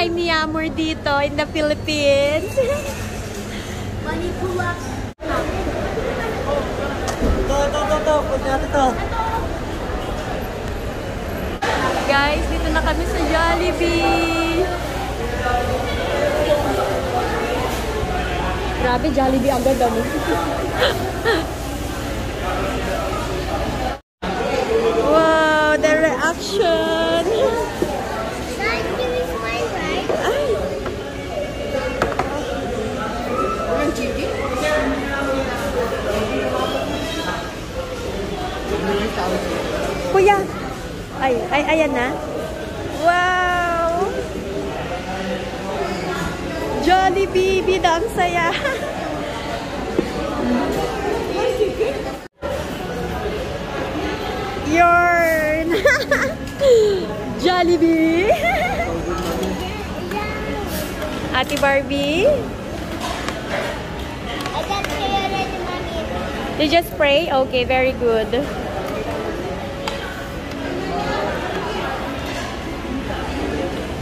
time ni Yammer dito in the Philippines. Manipulak. Ito. Punta natin ito. Guys, dito na kami sa Jollibee. Grabe, Jollibee agad ano. Wow, the reaction. Kuya. Ayan na. Wow. Jollibee, bidang saya. Yarn. Jollibee. Ate Barbie. I got pray already, Mommy. You just pray? Okay, very good.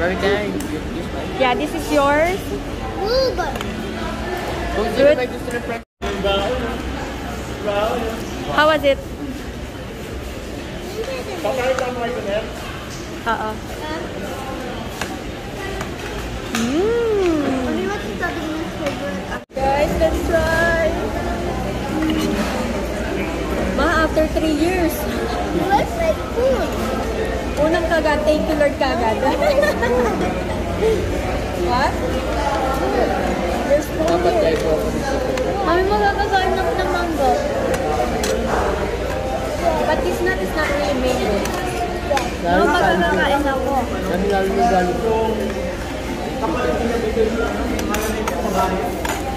Very nice. Yeah, this is yours. Uber. Good. How was it? Oo. Guys, let's try. Ma, after 3 years. What's my food? Unang kagad, thank you Lord kagad. What? There's food here. Kami magkakasain ako ng mango. But it's not really mango. No, magkakain ako.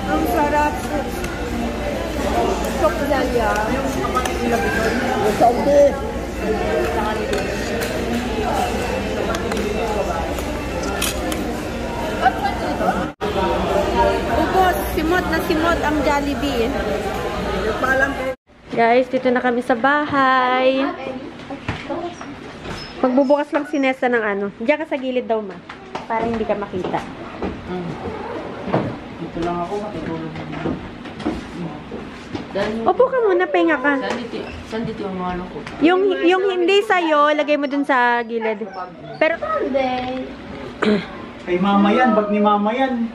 Ang sarap. Chokdalya. Ubos, simot na simot ang Jollibee. Guys, dito na kami sa bahay. Magbubukas lang si Nessa ng ano. Diyan ka sa gilid daw, ma. Para hindi ka makita. Dito lang ako, matutulog naman. Opo ka muna, pahinga ka. Saan dito yung mga ano ko? Yung hindi sa'yo, lagay mo dun sa gilid. Pero, Kay mama yan, bag ni mama yan.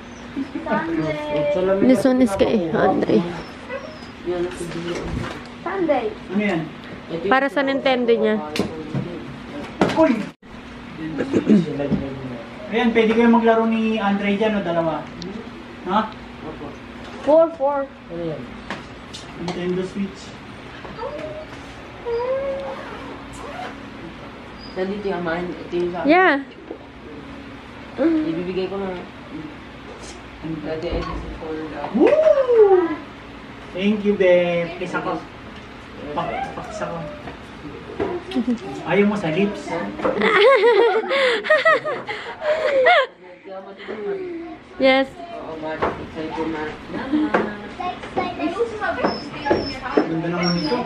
Lusones ka eh, Andre. Sunday. Ano yan? Para sa Nintendo niya. Uy! Ayan, pwede kayo maglaro ni Andre dyan o dalawa? Ha? 4. Ano yan? Nintendo Switch. Saan dito yung amahan? Ito yung sa akin. Yeah. Ibibigay ko na. Dati edit for Woo! Thank you, babe. Kiss ako. Pakis ako. Ayaw mo sa lips. Yes. Oo, bakit? Excited ko na. Ganda naman ito.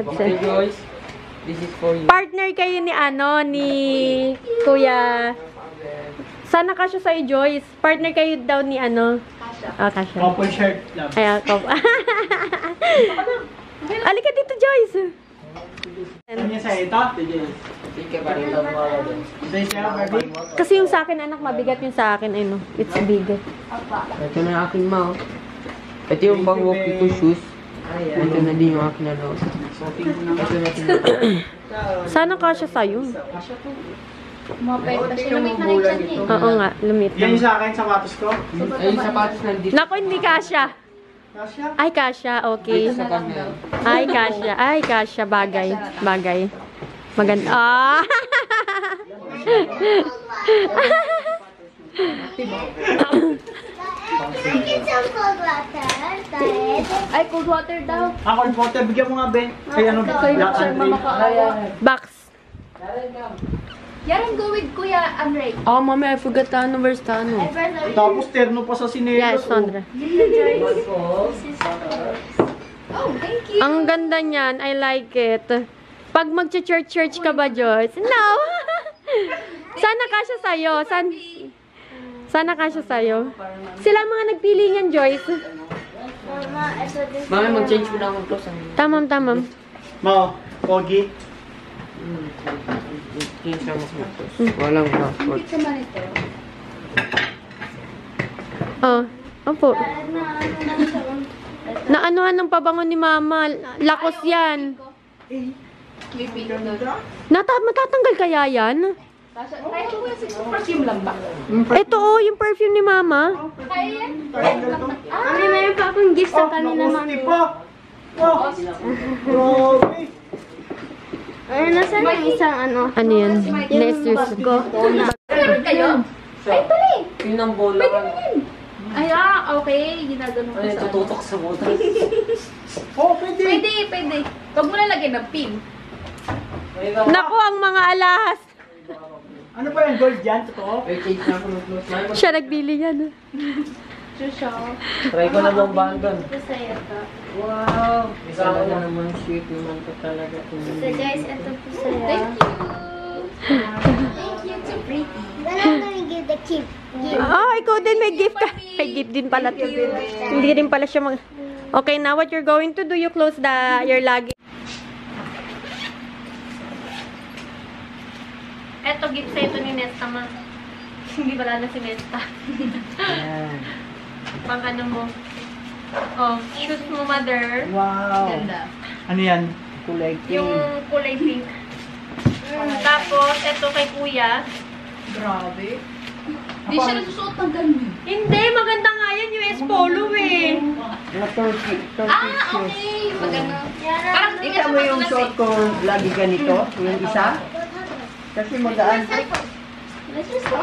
Okay, guys. This is for you. Partner kayo ni ano, ni Kuya. Sana kasya sa'yo, Joyce. Partner kayo daw ni ano. Ah, kasya. Couple shirt, love. Ayan, ko. Alika dito, Joyce. Ano niya sa ito? Sige, parang lang mga din. Ito yung siya, Barbie. Kasi yung sa akin, anak, mabigat yung sa akin. Ano, it's big. Ito na yung aking mouth. Ito yung pang walking ko shoes. Ito na din yung aking ano. Ito na din. Sana kasya sa'yo. Oo nga, lumit Yan yung lang. sa akin, sapatos ko. Ay, yung sapatos nandito. Naku, hindi kasya. Kasya? Ay, kasya, okay. Sa kanya. Ay, kasya, bagay. Bagay. Maganda. Ah! Ay, cold water daw. Ako, water, bigyan mo nga, Ben. Ay, ano, Black Andre. Box. Yaran go with Kuya Andre. Oh, mami, I forgot the ano, where's the ano? Tapos, terno pa sa sinelos. Yes, Sandra. Oh, thank you. Ang ganda niyan, I like it. Pag mag-church ka ba, Joyce? No! Sana kasya sa'yo. Sana kasya sa'yo. Sila ang mga nagpili niyan, Joyce. Mama, ito din. Mami, mag-change ko na akong clothes. Tamam. Mo, Pogi. Change na akong clothes. Walang passport. Oh, opo. Naanuhan ng pabango ni Mama. Lakos yan. Matatanggal kaya yan? Perfume lang ba? Ito yung perfume ni Mama. Kaya yan? Mami, mayroon pa akong gift sa kanina, mami. Oh, grabe. Ay, nasaan yung isang ano? Ano yan? Next year's ko. Meron kayo? Ay, pali! Yun ang bola ka. Ay, okay. Ginagano ko Ano, sa tututok sa butas. Oh, pwede. Pwede. Huwag mo na lagyan ng pin. Naku, ang mga alahas. Ano ba yung gold dyan? Totoo? May change na akong clothes. Mami, Siya nagbili yan. Susyo. try ko na bombahan doon. Masaya ka. Wow! Isa na naman sweet naman ko talaga. So guys, ito po sa'yo. Thank you. Thank you. Too pretty. Then I'm gonna give the gift. Oh, ikaw din may gift ka. May gift din pala. Hindi rin pala siya mag... Okay, now what you're going to do, you close your luggage. Eto, gift sa ito ni Nesta, ma. Hindi wala na si Nesta. Pang ano mo. Oh, shoes mo, mother. Wow. Ganda. Ano yan? Kulay Yung kulay pink. Tapos, eto kay kuya. Grabe. Di siya nagsusuot ng ganun. Hindi, maganda nga yan. US Polo eh. Turkey Okay. Maganda. Parang di Ikaw mo yung short ko lagi ganito, yung isa. Kasi magaan. Let's just go.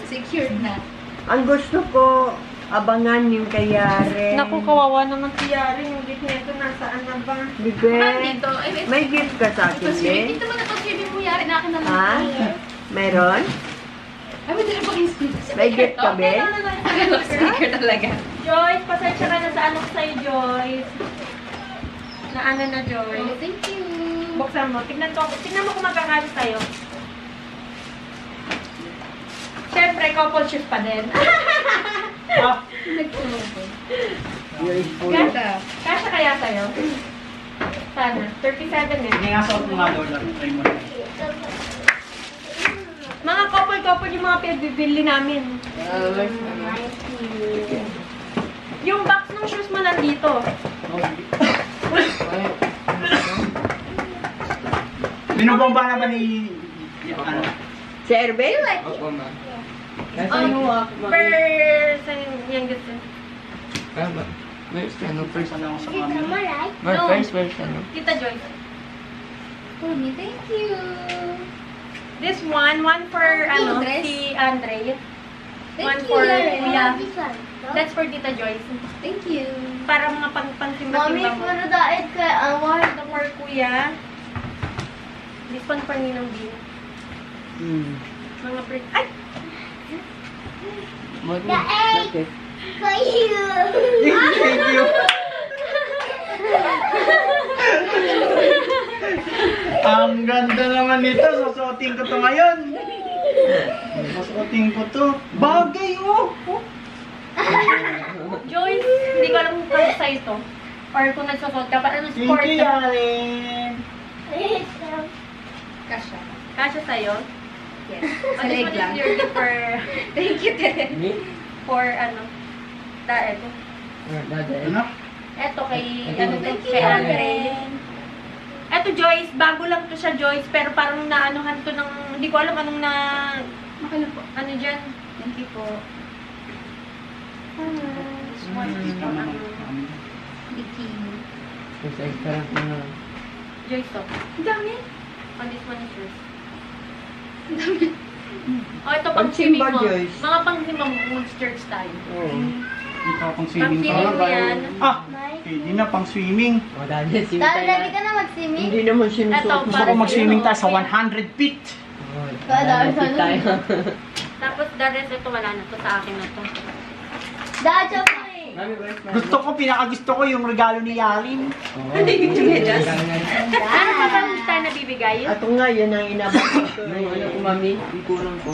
Secured na. Ang gusto ko, abangan yung kay Yaren. Naku, kawawa naman si Yari. Yung gift nito, nasaan na ba? Bibe, Dito. may gift ka sa akin, Dito eh? mo na pag-swimming mo, yari na akin na lang. Ha? Meron? Ay, may dala pa kayong sticker. May gift ka, be? Sticker talaga. Joyce, pasensya ka na sa ano ko sa'yo, Joyce. Na ano na, Joyce. Thank you. Buksan mo. Tignan mo kung magkakasya sa'yo. Siyempre, couple shoes pa din. Ah, Your is full. Ganda. Kasya kaya sa'yo? Sana. 37 eh. sige nga suot mo nga doon. Try mo na. Mga couple yung mga pinabibili namin. Yung box ng shoes mo nandito. Binubomba na ba ni... Ano? Si Erben? Oh, per yung gusto. Where's the ano? First ano ako sa camera. No. First ano? Tita Joyce. Tony, thank you. This one for ano, dress? si Andre. Thank One you, for Yari. Kuya. That's for Tita Joyce. Thank you. Para mga pang-simba-simba mo. daig ka award. Ito for Kuya. This one for Ninong B. Mga print. Ay! Okay. For you. Thank you. Ang ganda naman nito. Susuotin ko to ngayon. Susuotin ko to. Bagay, oh. Joyce, hindi ko alam kung kasi sa'yo to. Or kung nagsusot ka, parang Thank sport you, ka. Yaren. Kasha. Kasya sa'yo. Yes. Oh, this one is your gift for, Thank you, Ted. for ano, eto. Ano? Eto kay, Thank ano you. to, kay Andre. Eto Joyce, bago lang to siya Joyce, pero parang naanuhan to ng, hindi ko alam anong na, Makala po. ano dyan. Thank you po. This one is from ano, Bikini. Joyce to. Ang dami. Oh, this one is yours. Oh, ito pang Pang-simba, swimming mo. Joyce. Mga pang-simba mo, mag-church tayo. Ito pang Pang swimming swimming mo yan. Ah, pwede na pang swimming. Dali ka na mag-swimming? Hindi naman sinusuot. Eto, Gusto ko mag-swimming tayo sa 100 feet. Tapos the rest, ito wala na to sa akin na to. Dacha po eh. Mami, where's my... Gusto ko, pinakagusto ko yung regalo ni Yarin. Ano pa bang gusto na bibigay? Ato nga, yan ang inabot ko. Yung ano ko, mami, yung kulang ko.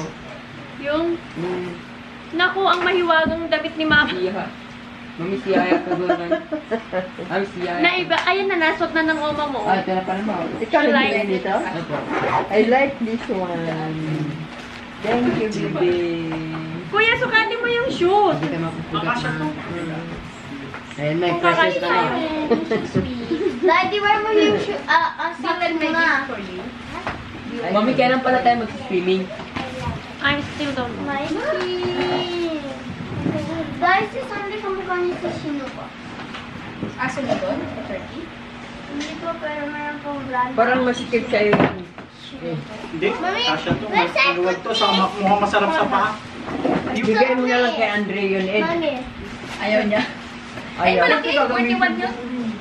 Yung, Yung naku, ang mahiwagang damit ni Mama. siya. Mami, si Yaya ko doon. Mami, si Yaya. Na iba, ayan na, nasot na ng oma mo. Ah, ito na pala mo. Ikaw nagbigay nito? I like this one. Thank you, baby. Kuya, sukatin mo yung shoes. Hindi ka mapupugat Makasya to. Ayun, may Kung precious kakasya na. Daddy, where mo yung shoe? Sakit mo nga. Mami, kailan pala tayo mag-swimming? I'm still don't know. Mikey! Guys, si Sunday kamukha niya sa sino ko? Aso na doon? Sa Turkey? Hindi ko, pero meron pong brand. Parang masikip sa'yo yun. Hindi, Mami, kasya to. let's say Maluwag to, sa mukhang masarap sa paa. Ibigay mo na lang kay Andre yun, Ed. Mami. Ayaw niya. Ayaw. Malaki, 41 yun.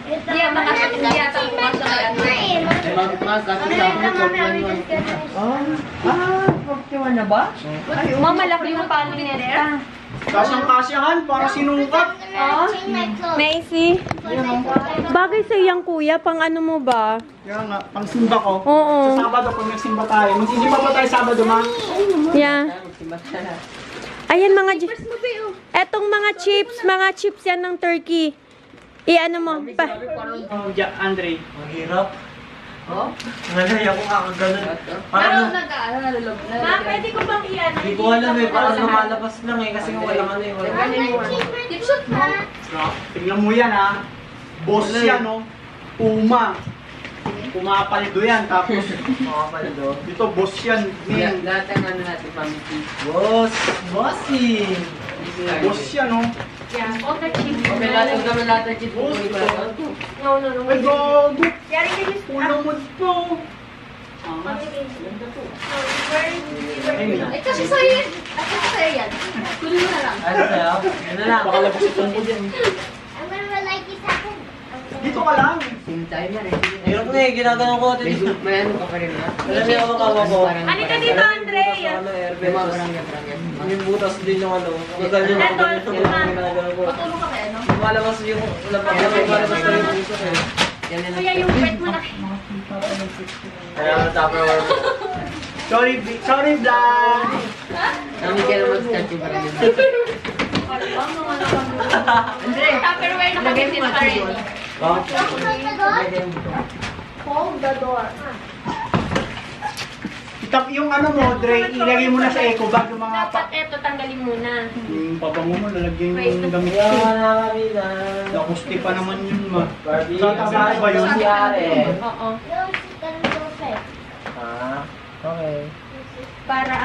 Hindi, mga hindi yata Mami, pumasok sa ano. Mami, Ah, 41 na ba? Mama, malaki yung palo niya. Kasyang-kasyahan, para sinungkat. Macy, bagay sa iyang kuya, pang ano mo ba? Kaya nga, pang simba ko. Oo. Sa Sabado, pag nagsimba tayo. Magsisimba pa tayo Sabado, ma. Yeah. Ayan mga etong mga chips yan ng turkey. I-ano mo pa. Oh, Andre. Mahirap. Oh? Nalaya ko kakaganon. Pero Parang nag-ano, nalulog. Ma, pwede ko bang i-ano? hindi ko alam eh, parang lumalabas lang eh, kasi walang ano eh, walang Tipshot mo. Tingnan mo yan, ha. Boss yan, no. Puma. Pumapaldo yan, tapos makapaldo. dito, boss yan. Ning. Lahat ng ano natin, Mami T. Boss! Bossy! Boss yan, no. Yeah, all the chips. Okay, lahat ng chips mo. No. Ay, gago. Yari ka yung Kulang mo to. Eh, kasi sa'yo yan. Kasi sa'yo yan. Kunin mo na lang. Ano sa'yo? Ano na lang? Baka labas itong po dyan. I'm gonna like this happen. Dito ka lang. Same time na rin. Hirap na eh, ginaganon ko ito May dito. may ano ka pa rin ha? Alam niyo ako kawa ko. Ano ka dito, Andre? Ano, airbag. Parang yan. Yung butas din yung ano. Gagal yung Ito, ginaganon ko. Patulong ka kaya, no? Lumalabas yung labas. Lumalabas na yung puso eh. Yan na Kuya, yung wet mo na. Kaya ang tupperware mo. Sorry, vlog. Mami, kailan mag-statue pa rin yun? Andre, Tupperware na kami sila pa rin. Oh? Hold the door. Itap yung ano mo, Dre, ilagay mo na sa eco bag yung mga Dapat eto, tanggalin muna. Yung pabango mo, lalagyan yung damit Kaya ko. nga na kami na. Nakusti pa naman yun, ma. Barbie, Tatabi ba yun? Si Are. Oo. Ah, okay. Para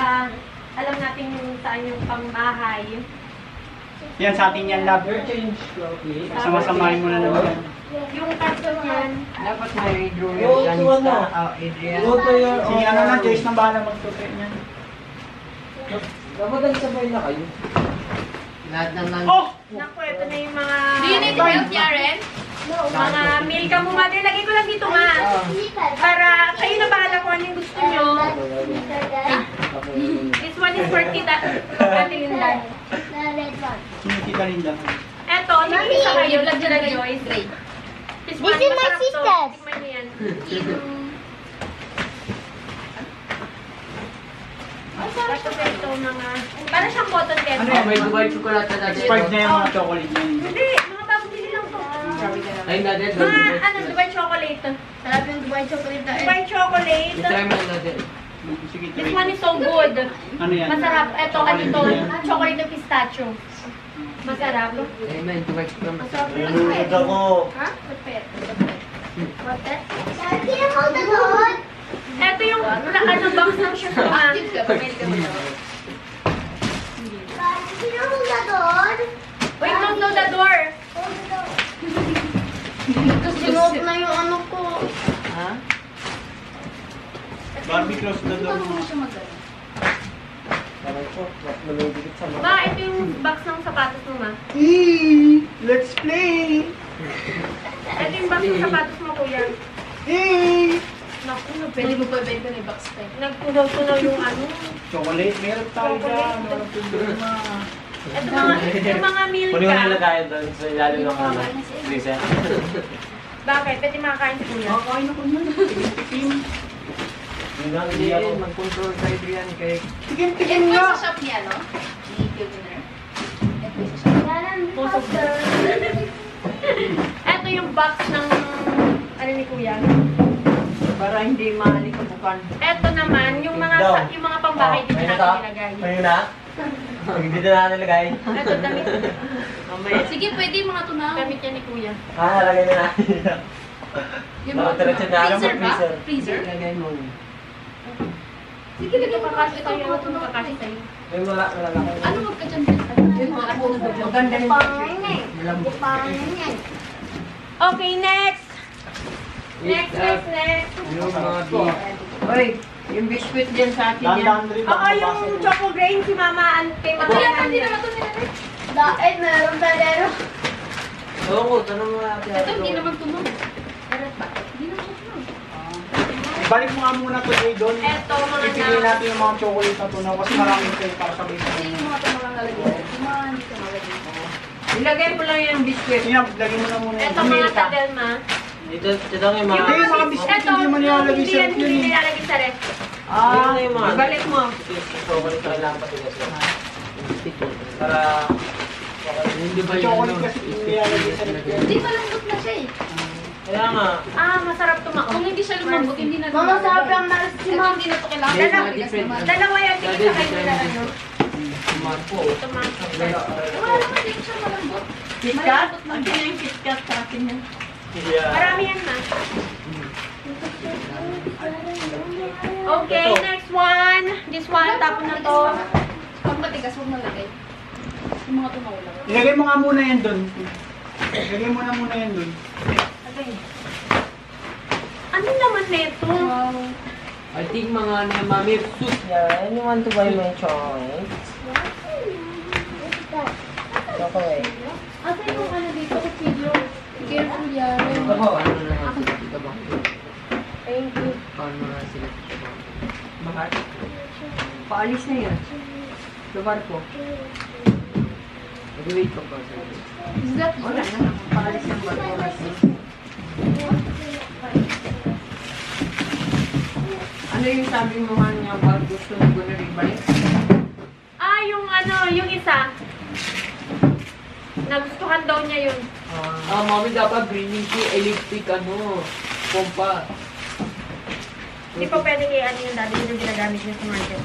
alam natin yung saan yung pambahay. Yan sa atin yan, love. Your change, please. Sama-samahin mo na naman. Yung carton niyan. Dapat may drawer Go yan. to ano? Adrian. Go to your Si ano na, Joyce na bahala magtupit niyan. Dapat nagsabay na kayo. Lahat ng lang. Oh! Naku, ito na yung mga... Do you need help, Yaren? Mga milka mo, mother. Lagay ko lang dito, ma. Para kayo na bahala kung ano yung gusto nyo. This one is for Tita Linda. The red one. Sino kita Linda? Eto, nakikita kayo. Yung vlog Sila nila Joyce. This is my sister's. Tikman niyo yan. Tapos ito mga... Para siyang cotton candy. Ano Oh, may Dubai chocolate na natin. Expired na yung mga chocolate niya. Hindi, mga bagong bili lang to. Ay, natin. Mga ano, Dubai chocolate. Sarap yung Dubai chocolate na Dubai chocolate. I-try mo na natin. Sige, This try. one is so good. Ano yan? Masarap. Ito, ano to? Chocolate na pistachio. Masarap. Ay, man, Dubai chocolate. Masarap. Nalulod ako. Ha? Pwede. Daddy, hold the door. Ito yung ano, box ng shoes ko, ma. Daddy, hold the door. Wait, don't know the door. Hold the door. Sinuot na yung ano ko. Ha? Barbie, close the door mo. Parang ko, nalulod sa mga. Ma, ito yung box ng sapatos mo, ma. Let's play! Ito yung box ng sapatos mo, kuya. Naku, Pwede mo pa ibenta ni box pa. nagtunaw-tunaw yung ano. Chocolate, meron tayo dyan. Walang problema. Yung mga milk Kunin mo ka. nila tayo doon sa ilalim ng ano. Freezer. Bakit? Pwede makakain si Kuya. Makakain ako nun. Tikim. Hindi ako mag-control kay Adrian kay... Tikim Ito nga. sa shop niya, no? Ni Pilgner. Ito yung sa shop. Ito yung box ng ano ni Kuya. Para hindi maalikabukan. Ito naman, yung mga pambahay dito natin nilagay. Ngayon na? Dito na nilagay. Ito, damit. Sige, pwede mga tunaw. Damit yan ni Kuya. Lagay na natin. Yung mga Diretso na ako freezer ba? freezer. Freezer? Ilagay mo. Sige, Ito lagyan mo kakasya ito sa'yo. mga Ito tunaw. kakasya sa'yo. Yung malalaki. Ano wag ka dyan? Maganda yung malambot. Okay, next! Next. Yung mga beef. Oy, yung biscuit dyan sa akin yan. Dandan rin. Oo, yung choco grain si Mama kay Mama. Kuya, hindi naman ito nilagay. Dahil meron tayo. Oo ko, tanong mo natin. Ito, hindi naman tunog. Arat ba? Hindi naman tunog. Balik mo nga muna to Jay doon. Ito, mga Ipiliin na. natin yung mga chocolate na tunaw kasi maraming tayo para sa basic. Kasi yung mga tunaw lang nalagay. Yung mga hindi ka nalagay. Ilagay mo lang yung biscuit. Sige, lagyan mo na muna Ito, yung mga milk. tadelma. Dito lang yung mga... Hindi, yung mga biscuit Ito, hindi mo nilalagay sa ref yun hindi eh. nilalagay sa ref. Ah, yung mga... ibalik mo. Chocolate na kailangan patigas yun. Para... Hindi ba Yung yun? chocolate kasi hindi nilalagay sa ref yun. Hindi, malambot na siya eh. Kaya nga. Masarap tumakbo. Kung hindi siya lumambot, hindi na Mama, sabi ang malas si Ito, Mama. hindi na ito kailangan. Hindi, Dalawa, mga bigas different. naman. Dalawa yan, tingin sa kayo nila ano. Marpo. Tomato. Wala naman, hindi siya malambot. KitKat? Ang yung KitKat sa akin yan. Yeah. Marami yan ma. Okay, next one. This one, tapon na to. Pag matigas, huwag nalagay. Yung mga tunaw lang. Ilagay mo nga muna yan doon. Ilagay mo na muna yan doon. Ano naman nito? I think mga ano yung mami, soup. Yeah, anyone to buy my chocolate? Chocolate. Ate, yung ano dito, kutsilyo. Careful yan. Ito ba? Ano na nga sila dito ba? Thank you. Paano na sila dito ba? Bakit? Paalis na yan. Sa barko. Mag-wait ka pa sa Is that wala na. Paalis ng barko. Ano yung sabi mo nga niya pag gusto mo na rin Yung ano, yung isa. Nagustuhan daw niya yun. mami dapat bringing si electric pompa. Hindi pa pwedeng i-ano yung dati yung ginagamit niya sa market.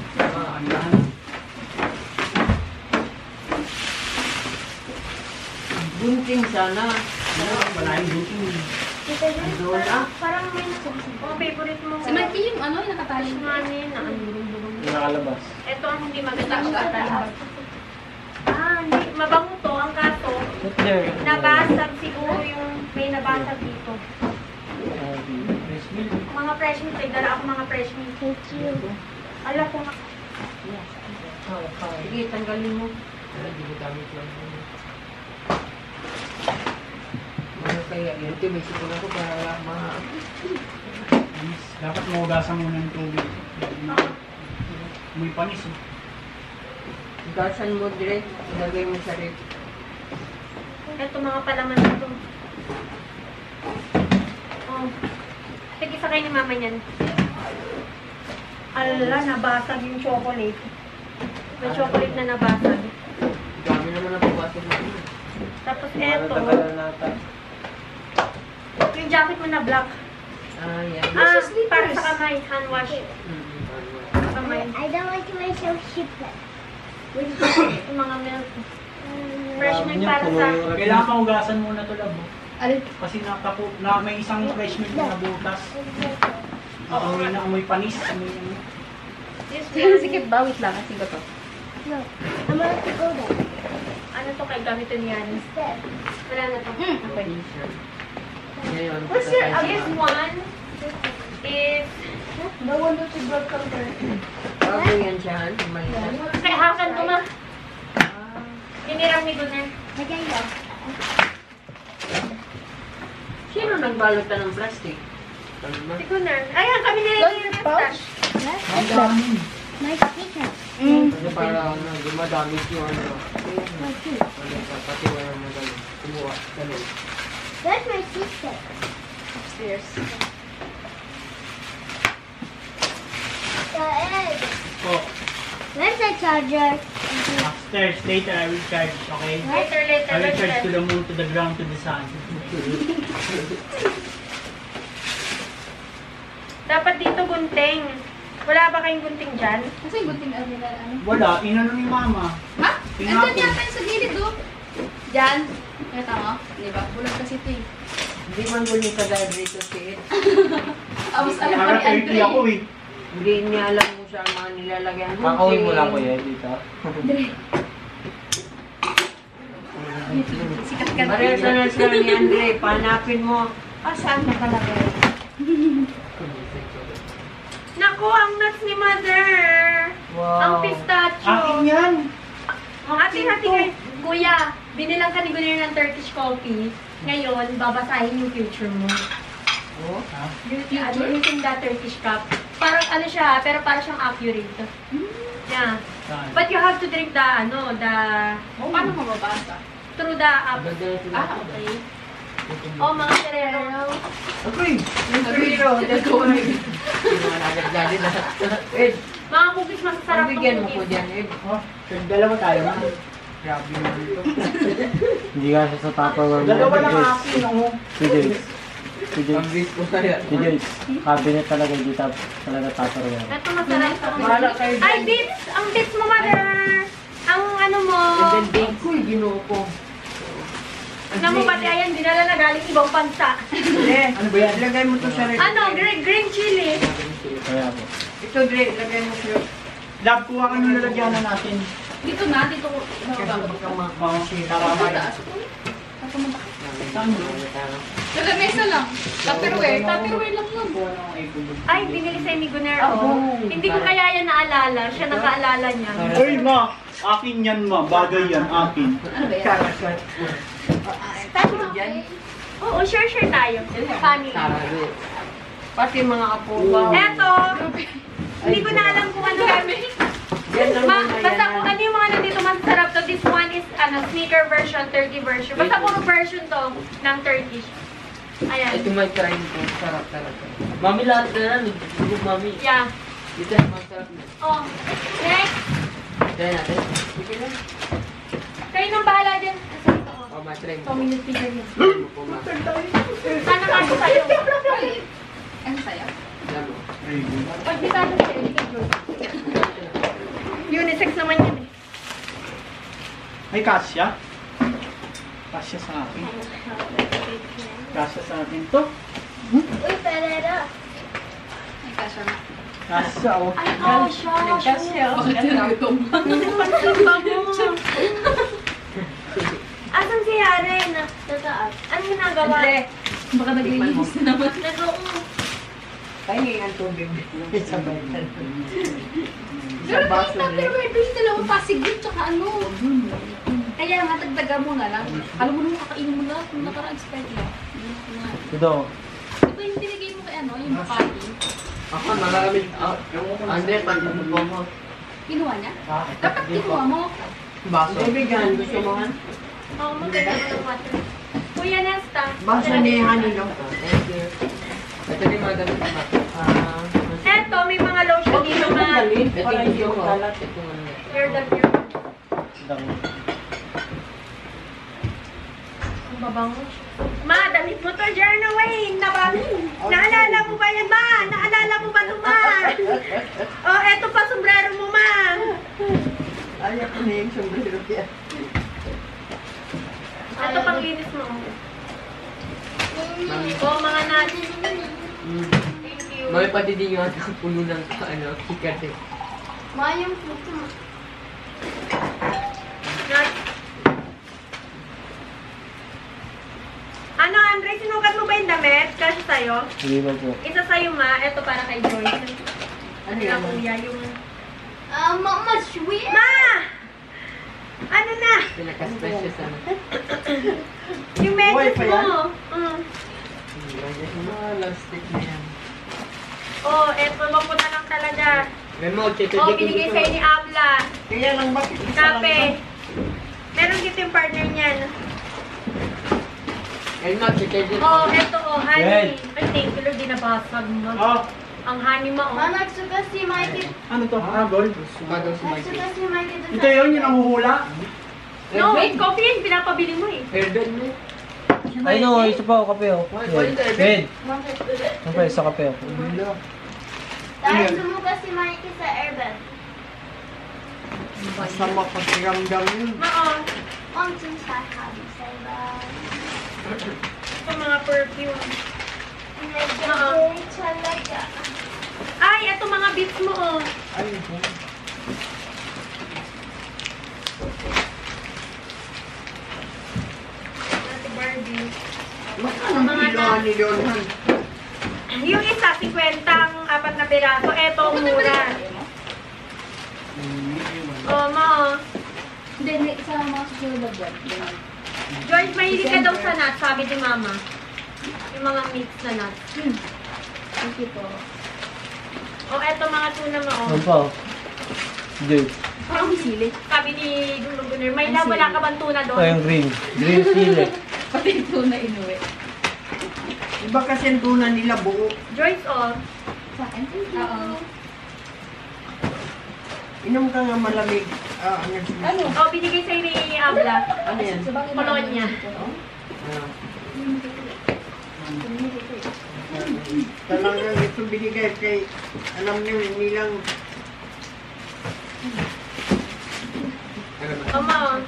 Gunting sana. Wala yung gunting. Parang may mga favorite mo. Si Mikey yung ano, yung nakatali. Yung ano yun, durong-durong. Yung nakalabas. Ito ang hindi maganda sa talim. Hindi. Mabango to. Ang kaso, Put there. nabasag siguro yung may nabasag dito. Mga fresh meat. Nagdala ako mga fresh meat. Thank you. Alam ko na. Sige, tanggalin mo. Hindi mo gamit lang. Ano kaya yun? May sipon ako para Dapat maugasan muna ng tubig. May panis eh. gasan mo direct. Ilagay mo sa rep. Ito mga palaman na ito. Oh. Sige, sakay ni mama niyan. Ala, nabasag yung chocolate. May chocolate na nabasag. Dami naman ang pabasok mo. Tapos Ano eto, tagalan natin? yung jacket mo na black. Yan. Para sa kamay, hand wash. Sa kamay. I don't like myself shipwreck. Yung mga milk. Fresh milk para sa... Kailangan maugasan muna to labo. Alin? Kasi may isang fresh milk na butas. Amoy na amoy panis. Amoy ano. This one, Sikip ba? Wait lang, kasi ko to. No, I'm going to go there. ano to kay gamitin yan? Instead. Wala na to. Okay. Ngayon. What's your... This one is... The one that you brought from there. Bago yan siya. Maliit. Kay Hakan to ma. Hiniram ni Gunnar. Okay, yeah. Sino nagbalot na ng plastic? Si Gunnar. Ayan, kami nilagay yung pouch? stash. Ang dami. My teacher. Kasi para ano, di madamit yung ano. Pati wala mo ganun. Kumuha. Ganun. Where's my teacher? Upstairs. The egg. Oh, Where's the charger? upstairs, later I will charge, okay? Later, I will charge to the moon, to the ground, to the sun. Dapat dito gunting. Wala ba kayong gunting dyan? Kasi yung gunting nila, ano? Wala, inano ni mama. Ha? Tinapon. Nandun yata yung sa gilid, do. Diyan. Kaya tama, di ba? Bulag kasi ito eh. Hindi man gulit ka dahil rito si Ed. Tapos alam pa Para ni Andre. 30 ako eh. Hindi niya alam kung saan mga nilalagyan. Kakawin mo lang kuya dito. Sikat ka na. Parehas na sila ni Andre. Panapin mo. Saan nakalagay? Naku, ang nuts ni Mother! Wow. Ang pistachio! Akin yan. Ang hati-hati kayo. Kuya, binilang ka ni Gunner ng Turkish coffee. Ngayon, babasahin yung future mo. Oh. Using that Turkish cup. Parang ano siya, pero parang siyang accurate. Yeah. Saan? But you have to drink the, ano, the... Paano mababasa? Through the app. Ah, okay. Oh, mga serero. Akoy! Yung Ferrero. Nagkawa na yun. Hindi naman agad-gadi na. Ed, Mga cookies masasarap pabigyan mo ko cookies. dyan, Ed. Oh, dalawa tayo. Grabe naman ito. Hindi ka sa Tupperware. Dalawa lang akin, oh. Si James. Si Ang James. bis ko kaya. Si James. Cabinet talaga, hindi talaga Tupperware. Ito masarap to. Bahala kayo dyan. Ay, dips! Ang dips mo, Mother! Ang ano mo... And then, bake ko, ginuo ko. Ano mo, pati ayan, dinala na galing ibang bansa. Ano ba yan? Lagay mo to sa red. Ano, green chili. Kaya po. Ito, Dre, lagay mo sa Love, kuha ka ng lalagyan na natin. Dito na, dito ko. Kasi baka Oh, makakasira. taramay. Ako na ba? Saan mo? Lamesa lang. Tupperware. Tupperware lang yun. Ay, binili sa ni Gunner, oh. Hindi ko kaya yan naalala. Siya nakaalala niya. Uy, ma! Akin yan, ma. Bagay yan, akin. Ano ba yan? Karasat. Tama. Oo, share tayo. Family. Karasat. Pati mga apo ba? Eto, hindi ko na alam kung ano kami. Yan lang muna Basta yan. kung ano yung mga nandito masarap to. This one is sneaker version, turkey version. Basta puro version to ng Turkish. Ayan. Ito may try ko. Sarap talaga. Mami, lahat na lang. Siguro, mami. Yeah. Dito yung masarap na. Oh, next. Try natin. Sige lang. Kayo nang bahala dyan. O, matry mo. 2 minutes figure yun. Try mo po, ma. Sana kasi sa'yo. Ano sa'yo? Alam mo. Pag di sana sa'yo, hindi ka joke. Unisex naman yun eh. May kasya? Kasya sa akin. Kasya sa akin to. Uy, Ferrero. Ay, kasha na. Kasya, oh. Ay, oh, siya. Bakit nagutom? Asan si Yaren? Nataas. Anong ginagawa? Baka naglilinis na naman. Nag-uong. Kaya ang tubig. Sabay na. Pero may Tupperware doon yung dalawang pasigit tsaka ano. Kaya nga, dagdagan mo na lang. Alam mo naman, kakainin mo na kung naka-expect na. Ito. Ito yung binigay mo kay ano, yung Bukati. Ako, maraming. Andre, pati mo po mo. Kinuha niya? Dapat kinuha mo. Baso. Ibigan, gusto mo han? Oo, maganda ng water. Kuya Nesta. Baso ni Honey, no? Thank you. Ito din mga damit na Eto, may mga lotion dito na. Ito yung yung kalat. Ito yung ano. You're the pure. Dami. Ang babango. Ma, damit mo to, Jerna Wayne. Naalala mo ba yan, ma? Naalala mo ba ito, ma? Oh, eto pa, sombrero mo, ma. Ayaw ko na yung sombrero yan. Ito pang linis mo. Oh, mga natin. Thank you. May pati din yung ating puno ng ano, kikat eh. Mayong puto. Nuts. Ano, Andre, sinukat mo ba yung damit? Kasi sa'yo? Hindi ba po? Isa sa'yo, ma. Ito para kay Joyce. Ano Na yan? kuya, yung... Mama, sweet. Ma! Ano na? Pinaka-special sa ano. Yung medyas Buhay pa yan? mo. Mm. Last stick na yan. Oh, eto, wag mo na lang talaga. May mga cheto Oh, binigay sa'yo ni Abla. Kaya lang bakit isa lang Kape. ito? Meron dito yung partner niyan. Ayun na, cheto dito. Oh, eto oh, Yan. honey. Ay, thank you Lord, di nabasag mo. Oh, Ang honey mo, oh. Mama, nagsuka si Mikey. ano to? Gold? Suka daw si Mikey. Nagsuka si Mikey doon Ito yun, yung nanguhula? No, wait, coffee yan, pinapabili mo eh. Airbed mo. Ay no, isa pa ako kape oh. Ben, Bakit? ano pa isa kape oh. Dahil sumuka si Mikey sa airbag. Masama pakiramdam yun. Oo. Ang sinsasabi sa iba. Ito mga perfume. Nagiging talaga. Ay, ito mga beats mo, oh. Ay, Ate Barbie. Magkano kiloan ni Leon? Yung isa, 50 ang 4 na piraso. Ito, mura. Oh, ma, oh. Hindi, may isa lang mga susunod na dyan. George, mahilig ka daw sa nuts, sabi ni Mama. Yung mga mix na nuts. Thank you po. Oh, eto mga tuna mo, oh. Ano pa oh. Dude. Parang may sili. Sabi ni Gulong Gunner, may wala ka bang tuna doon? Ito yung green. Green sili. Pati ito na inuwi. Iba kasi ang tuna nila buo. Joyce, oh. Sa akin? Oo. Inom ka nga malamig. Ano? Oh, binigay sa'yo ni Abla. Ano yan? Sa bakit Colonia. Talagang ito binigay kay, alam niyo, hindi lang. Oh, ma, oh.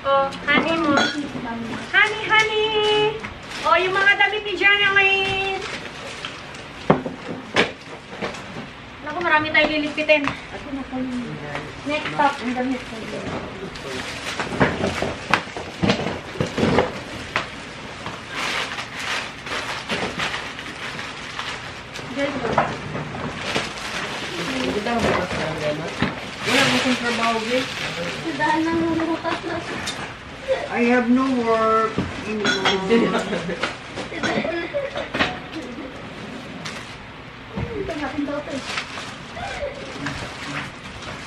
Oh, honey mo. Honey, honey! Oh, yung mga damit ni Jana ngayon. Naku, marami tayong lilipitin. Next stop, ang damit ko. Hindi daw bukas ka ng gano'n. Wala mo kong trabaho, guys. Dahil nangunukas na. I have no work anymore.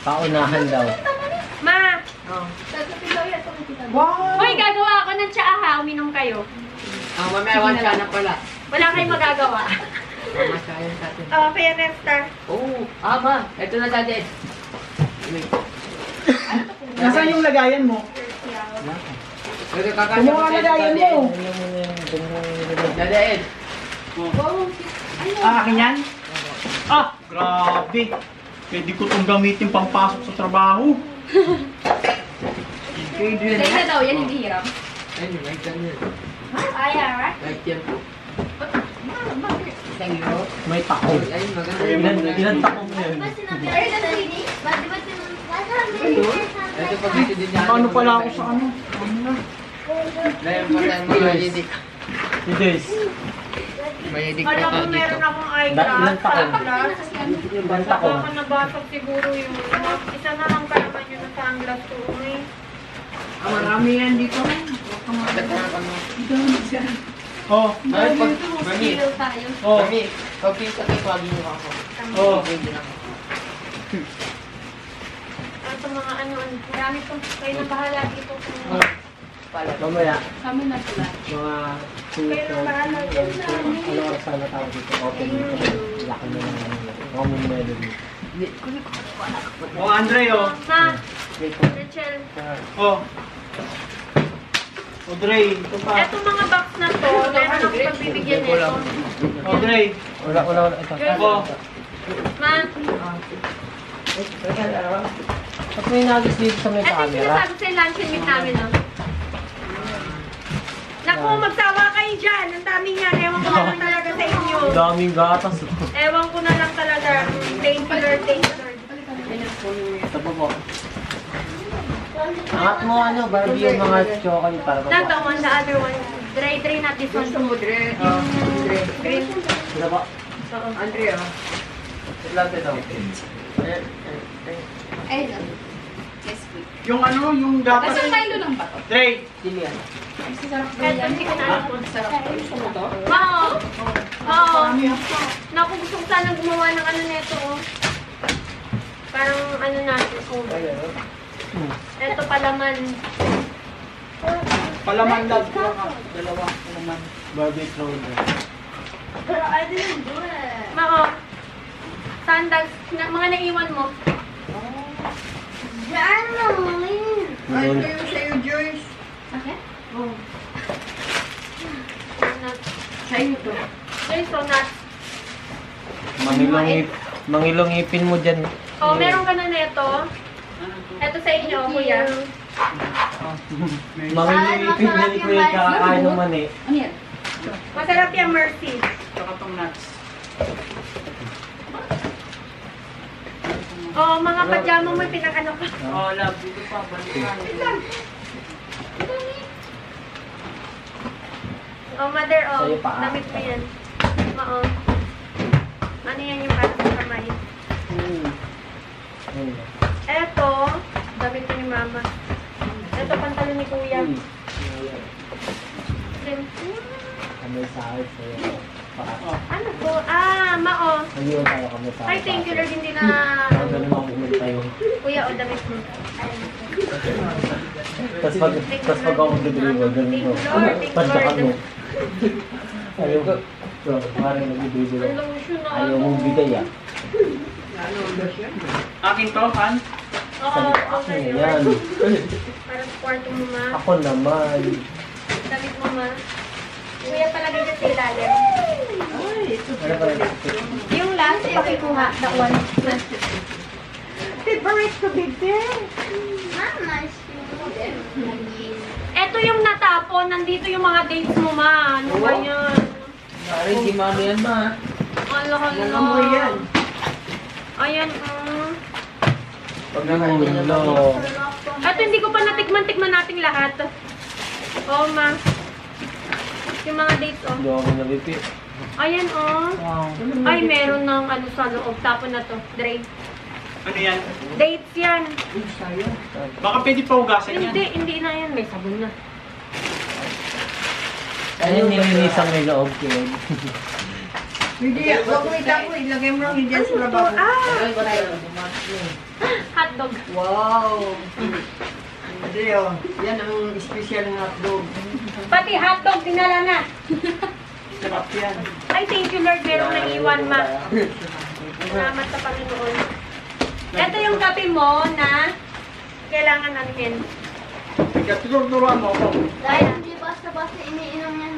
Paunahan daw. Ma! Wow! Hoy, gagawa ako ng tsaa ha. Uminom kayo. Ah, mamaya one siya na pala. Wala kayong magagawa. Mama siya yun sa atin. Oh, kaya Nestor. Oo, ma. Ito na dati. Wait. Nasaan yung lagayan mo? Pwede kakasya Kumuha ka lagayan mo. Dada Ed. Akin yan? Ah, grabe. Pwede ko itong gamitin pangpasok sa trabaho. Pwede Hindi na daw, yan hindi hiram. Ayun, right yan. Ayara. Right yan po. Thank you. May takong. Ayun, maganda. Ilan takong mo yun? Ba't sinabi ako sa ini? Ba't Ito pa dito din yan. Ano pala ako sa ano? Ano na? Dahil pa tayo mayayidik. Yes. Mayayidik pa Alam mo, tayo dito. meron akong Ilan eyeglass. taon? Sunglass. Ilan takong? Baka nabasag siguro yun. Isa na lang ka naman yun ng sunglass ko. Eh. Ah, marami yan dito. Oh, Ay, pag... Mami. Skill tayo. oh. Mami, pag pisa kayo, tawagin niyo ako. Oh. Pwede na ako. Ito mga ano, marami po. Kayo na bahala dito. Pala. Mamaya, Kami na sila. mga Kayo na bahala dito. ano oras sana tawag dito? Open dito. Laki na lang ano. Common melody. Oh, Andre, oh. Ma, Rachel. Oh. Audrey, ito pa. Etong mga box na to, meron akong pagbibigyan nito. Audrey. Wala. Ito. Oh. Ma, Ba't may nagis dito sa may ito yung camera? sinasabi sa lunch and meet namin, no? Naku, magsawa kayo dyan. Ang dami niyan. Ewan ko na lang talaga sa inyo. Daming gatas. Ewan ko na lang talaga. Thank you, Lord. Thank you, Lord. Ito pa po. Angat mo ano, Barbie yung mga chocolate para Not the pa. one, the other one. Dry, not this one. Green. Sila ba? Oo. Andrea. Latte daw. Ayun. Nesquik. Yung ano, yung gatas. Kasi Milo lang ba to? Dre, Sili yan. Masarap ba Eto, yan? hindi ko na alam kung Masarap. Gusto mo to? Oo. Oo. Naku, gusto ko sana gumawa ng ano nito, oh. Parang ano natin, oh. Eto palaman. palaman lang. Dalawa, palaman. Barbecue roller. Pero I didn't do it. Mao. Sandals, mga naiwan mo. Ano? Ay, ito yung sa'yo, Joyce. Okay. Sa'yo to. Sa'yo to, nuts. Mangilong ipin mo dyan. Oh, meron ka na nito. Eto sa inyo, kuya. Mangilong ipin na ni Kuya kakain naman eh. Ano yan? Masarap yung Mercy. Tsaka tong nuts. Oh, mga pajama mo, pinakano ka. Oh, love. Dito pa, balikan. Oh, mother, oh. Sa'yo pa, ah. Damit mo yan. Oo. Ano yan yung para sa kamay? Eto, damit mo ni mama. Eto, pantalon ni kuya. Kami sa akin sa'yo. Ano po? Ah, mao. Ayun tayo kami sa Ay, thank you Lord, hindi na... Ang ganun ako bumili tayo. Kuya, o damit mo. Tapos pag ako nag-deliver, ganun ko. Pansakan mo. Ayaw ko. So, parang nag-deliver Ang ako. lotion na Ayaw mong bigay ah. Akin to, Han? Oo, Sabi ko, okay akin yun. yan. Parang kwarto mo, ma. Ako naman. Damit mo, ma. Kuya, palagay dyan sa ilalim. Ano ba yun? Yung last, pakikuha. That one. Favorite ko, baby. Mama, Eto yung natapon. Nandito yung mga dates mo, ma. Ano ba yan? Pare, di mano yan ma. Hala. Ayan, Pag nakain yan ma. Eto, hindi ko pa natikman nating lahat. Oo, ma. Yung mga dates, oh. Hindi ako nalipit. Ayan, oh. Ay, meron ng ano sa loob. Tapon na to. Dre. Ano yan? Dates yan. Baka pwede pa hugasan yan. Hindi na yan. May sabon na. Ano yung nilinisan may loob ko yun? Hindi, wag mo itapo, ilagay mo lang yun dyan sa lababo. Hotdog. Wow! Hindi oh, yan ang special na hotdog. Pati hotdog, dinala na. Sarap yan. Ay, thank you Lord. Merong naiwan, ma. Salamat sa Panginoon. Ito yung kape mo na kailangan natin. Tinuro-turuan mo ako. Dahil hindi basta-basta iniinom yan.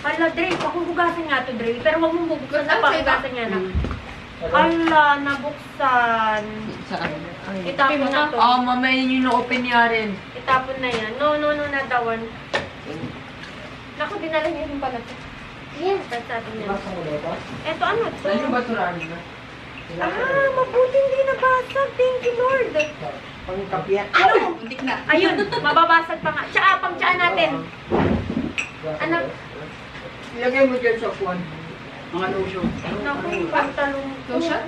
Hala, Dre, pakuhugasan nga to, Dre. Pero huwag mong bubuksan na pakuhugasan nga na. Hala, nabuksan. Saan? Itapon na to. Oh, mamaya yun yung open niya rin. Itapon na yan. No, not that one. Naku, dinala niyo rin pala to. Yes, that's atin yan. Eto, ano to? Saan yung basuraan na? Ah, mabuti hindi nabasag. Thank you, Lord. Pangkapiat. Ano? Muntik na. Ayun, mababasag pa nga. Tsaa, pang tsaa natin. Anak, Ilagay mo dyan sa kwan. Mga lotion. naku, pantalong ko. Lotion?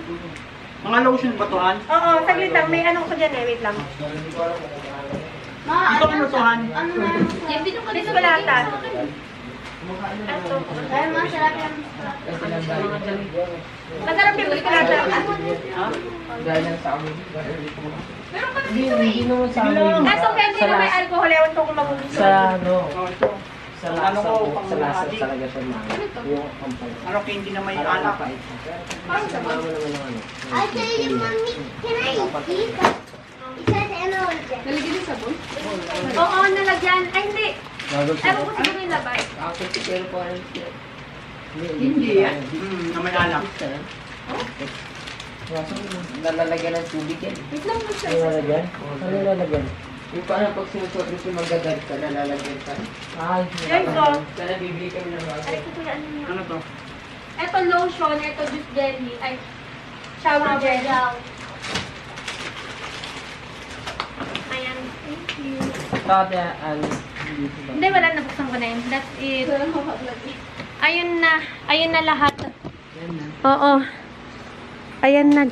Mga lotion ba to, Han? Oo, saglit lang. May ano ko dyan eh. Wait lang. Ma, Ito ano to, Han? ano meron mo Yan din yung kanina. Biskulata. Eto. Dahil masarap yan. Masarap yung biskulata. Dahil lang sa amin. Meron ka na Hindi naman sa amin. Eto, candy na may alcohol. Ewan ko kung magugustuhan. Sa ano, Oh, ito. sa Ano lasa ko, po, sa lasa pang- talaga siya man. Yung ampal. Ano candy na may Parang alak? mapait siya. Sa mama naman ng ano. I tell you, mommy, can I eat that? Isa't ano dyan? Nalagyan ng sabon? Oo, nalagyan. Ay, hindi. Gagawin Ewan ko siguro yung labay. Ako, pero po ano siya. Hindi yan. Na may alak. Nalalagyan ng tubig yan. Wait lang, Ano lalagyan? Ano lalagyan? Yung paano pag sinusuot mo siya magdadad ka, nalalagyan ka. Ay, Yan ko. Sana bibili kami ng bago. Aray ko kuya, ano yun? Ano to? Eto lotion, eto juice jelly. Ay, shower jelly. Ayan. Thank you. Tate, ano, dito ba? Hindi, wala. Nabuksan ko na yun. That's it. Ayun na. Ayun na lahat. Oo. Ayan na.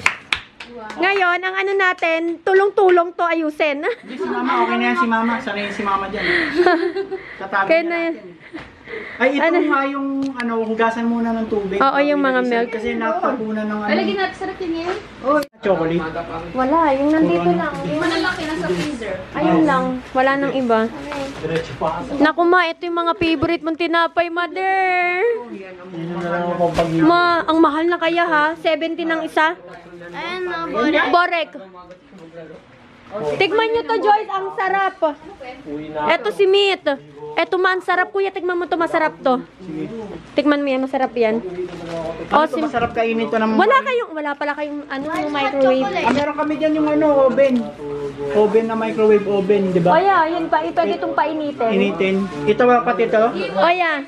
Ngayon, ang ano natin, tulong-tulong to ayusin. Hindi, si Mama, okay na yan si Mama. Sanay si Mama dyan. Katabi Kaya na na- natin. Ay, ito nga yung hugasan muna ng tubig. Oo, yung mga milk. Kasi natapunan ng Lagyan natin sa rep yan. chocolate. Wala, yung nandito lang. Yung malalaki nasa freezer. Ayun lang, wala nang iba. Diretso pa. Naku ma, ito yung mga favorite mong tinapay, mother. Yun na lang ang pampagin. Ma, ang mahal na kaya ha? 70 ng isa? Ayan, mga Borek. Tikman nyo to, Joyce. Ang sarap. Uwi na. Eto si Meat. Eto ma, ang sarap kuya. Tikman mo to, masarap to. Tikman mo yan, masarap yan. Ano to, masarap kainin to ng... Wala pala kayong ano, yung microwave. Meron kami dyan yung oven. Oven na microwave oven, di O ba? yeah, yun pa, pwede itong painitin. Initin. Ito ba pati ito? O yeah.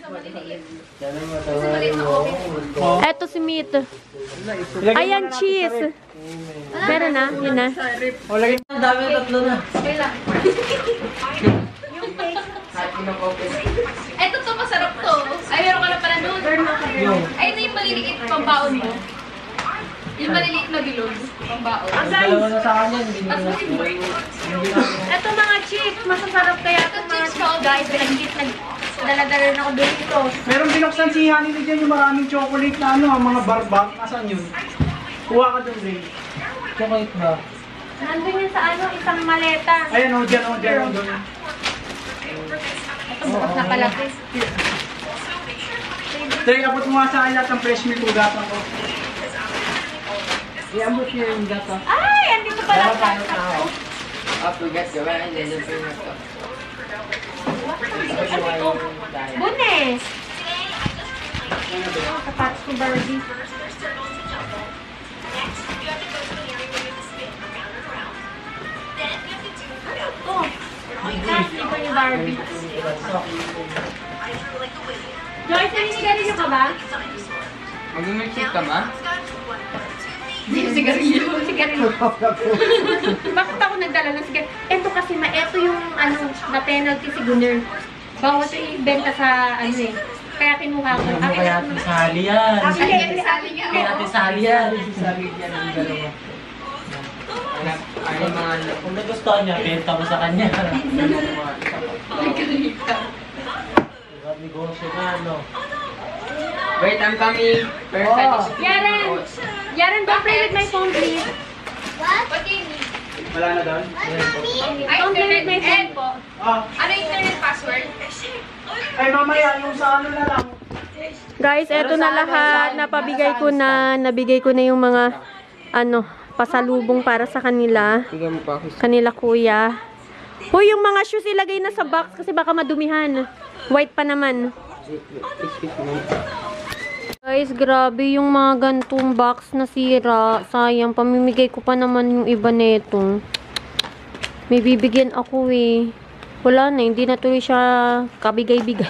Eto si Meat. Ayan, cheese. Meron na, yun na. O, lagyan. Ang dami ng tatlo na. Eto to, masarap to. Ay, meron ka na pala nun. Ay, ito yung maliliit pambaon mo. Yung maliliit na bilog, pambaon. Dalawa na sa kanya, hindi na Eto mga chips, masasarap kaya itong mga chips guys. Dala-dala na ako doon ito. Meron binuksan si Honey Lee dyan yung maraming chocolate na mga barbak. Nasaan yun? Kuha ka dun, Ray. Chocolate ba? Nandun yun sa isang maleta. Ayan o, dyan o, dyan o, dun. Ito bukas na pala. Ray, abot mo nga sa akin lahat ng fresh milk ugatan ko. Iambot niyo yung gata. Ay, andito pala sa Forget the one and then the finger to. Bunes. Sapatos ko Barbie. Ito. Ito yung Barbie. Joyce, naninigarilyo ka ba? Mag-milkshake ka ba? Hindi sigarilyo. Sigarilyo. Bakit ako nagdala ng sigarilyo? Ito kasi ito yung na penalty si Gunner. Bawat ibenta sa Kaya kinuha ko. Ano kaya natin sali yan? Kaya natin sali yan. Sabi niya ng dalawa. Ay, mga ano. Kung nagustuhan niya, benta mo sa kanya. Negosyo na, no? Wait, I'm coming. First, I need to Yaren! Yaren, don't play with my phone, please. What? What do you need? Wala na doon? Ay, Don't play with my phone internet. po. Ah, Ano yung internet password? ay mamaya, yung sa ano na lang. Guys, eto na lahat. Napabigay ko na. Nabigay ko na yung mga pasalubong para sa kanila. Tignan mo pa ako. Kanila kuya. Hoy, yung mga shoes ilagay na sa box kasi baka madumihan. White pa naman. Excuse me. Guys, grabe yung mga gantong box na sira. Sayang, pamimigay ko pa naman yung iba neto. May bibigyan ako eh. Wala na, hindi na tuloy siya kabigay-bigay.